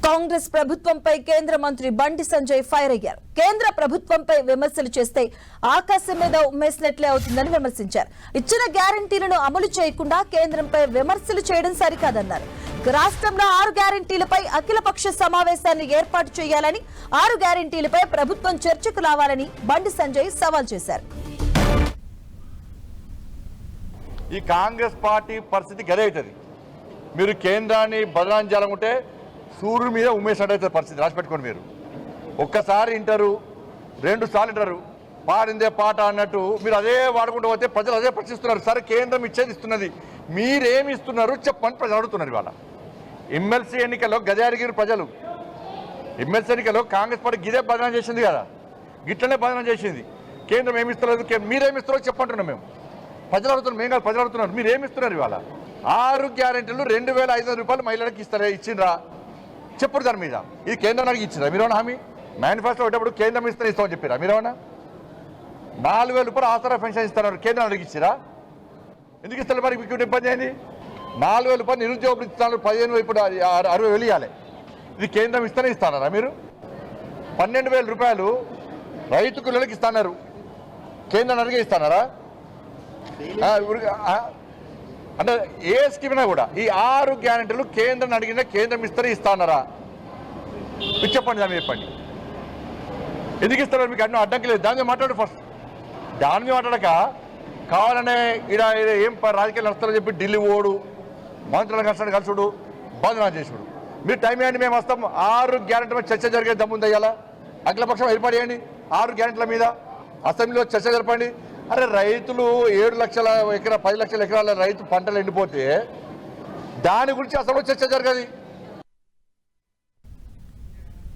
కాంగ్రెస్ ప్రభుత్వంపై కేంద్ర మంత్రి బండి సంజయ్ ఫైర్ అయ్యారు. కేంద్ర ప్రభుత్వంపై విమర్శలు చేస్తే ఆకాశం మీద ఉమ్మేసినట్లే అవుతుందని విమర్శించారు. ఇచ్చిన గ్యారంటీలను అమలు చేయకుండా కేంద్రంపై విమర్శలు చేయడం సరికాదన్నారు. రాష్ట్రంలో 6 గ్యారంటీలపై అఖిలపక్ష సమావేశాన్ని ఏర్పాటు చేయాలని, 6 గ్యారంటీలపై ప్రభుత్వం చర్చకు రావాలని బండి సంజయ్ సవాల్ చేశారు. ఈ కాంగ్రెస్ పార్టీ పరిస్థితి గదేవుతుంది. మీరు కేంద్రాన్ని బదనాం చేయాలనుకుంటే సూర్యుడి మీద ఉమ్మేసినట్టయితే పరిస్థితి రాసిపెట్టుకోండి. మీరు ఒక్కసారి వింటారు, 2 సార్లు వింటారు, పాడిందే పాట అన్నట్టు మీరు అదే వాడుకుంటూ పోతే ప్రజలు అదే ప్రశ్నిస్తున్నారు. సరే కేంద్రం ఇచ్చేది ఇస్తున్నది, మీరేమి ఇస్తున్నారు చెప్పని ప్రజలు అడుగుతున్నారు. ఇవాళ ఎమ్మెల్సీ ఎన్నికల్లో గదే అడిగిన ప్రజలు. ఎమ్మెల్సీ ఎన్నికల్లో కాంగ్రెస్ పార్టీ గిదే బదనాం చేసింది కదా, గిట్లనే బదనాం చేసింది. కేంద్రం ఏమి ఇస్తలేదు, మీరేమిస్తున్నారో చెప్పంటున్నాం. మేము ప్రజలు అడుగుతున్నాం, మేము కాదు ప్రజలు అడుగుతున్నారు. మీరు ఏమి ఇస్తున్నారు? ఇవాళ 6 గ్యారెంటీలు 2500 రూపాయలు మహిళలకు ఇచ్చిండ్రా చెప్పుడు. దాని మీద ఇది కేంద్రానికి ఇచ్చిండ్రా? మీరేమన్నా హామీ మేనిఫెస్టో పెట్టేప్పుడు కేంద్రం ఇస్తామని చెప్పారా? మీరేమన్నా 4000 రూపాయలు ఆసరా పెన్షన్ ఇస్తున్నారు, కేంద్రానికి ఇచ్చిరా? ఎందుకు ఇస్తారు? మరి మీకు ఇబ్బంది అయింది. 4000 రూపాయలు నిరుద్యోగులు ఇస్తున్నారు, 15,000 ఇప్పుడు 60,000 ఇవ్వాలి. ఇది కేంద్రం ఇస్తారా? మీరు 12,000 రూపాయలు రైతు కూలీలకు ఇస్తున్నారు, కేంద్రం అడిగే ఇస్తున్నారా? అంటే ఏ స్కీమ్ అయినా కూడా ఈ 6 గ్యారెంటీలు కేంద్రం అడిగినా కేంద్రం ఇస్తారా? మీకు చెప్పండి, దాన్ని చెప్పండి. ఎందుకు ఇస్తారో మీకు అన్నీ అడ్డంకి లేదు. దాని మీద మాట్లాడు ఫస్ట్. దాని మీద మాట్లాడక కావాలనే ఇలా ఏం రాజకీయాలు నడుస్తారని చెప్పి ఢిల్లీ ఓడు, మంత్రులను కలుసుడు, బంధనా చేసుడు. మీరు టైం ఇవ్వండి, మేము వస్తాం. 6 గ్యారెంటీల మీద చర్చ జరిగే దమ్ముంది. అయ్యాలా అఖిలపక్షం ఏర్పాటు చేయండి. 6 గ్యారెంటీల మీద అసెంబ్లీలో చర్చ జరపండి. అరే రైతులు 7 లక్షల ఎకరా 10 లక్షల ఎకరాల రైతు పంటలు ఎండిపోతే దాని గురించి అసలు చర్చ జరగదు.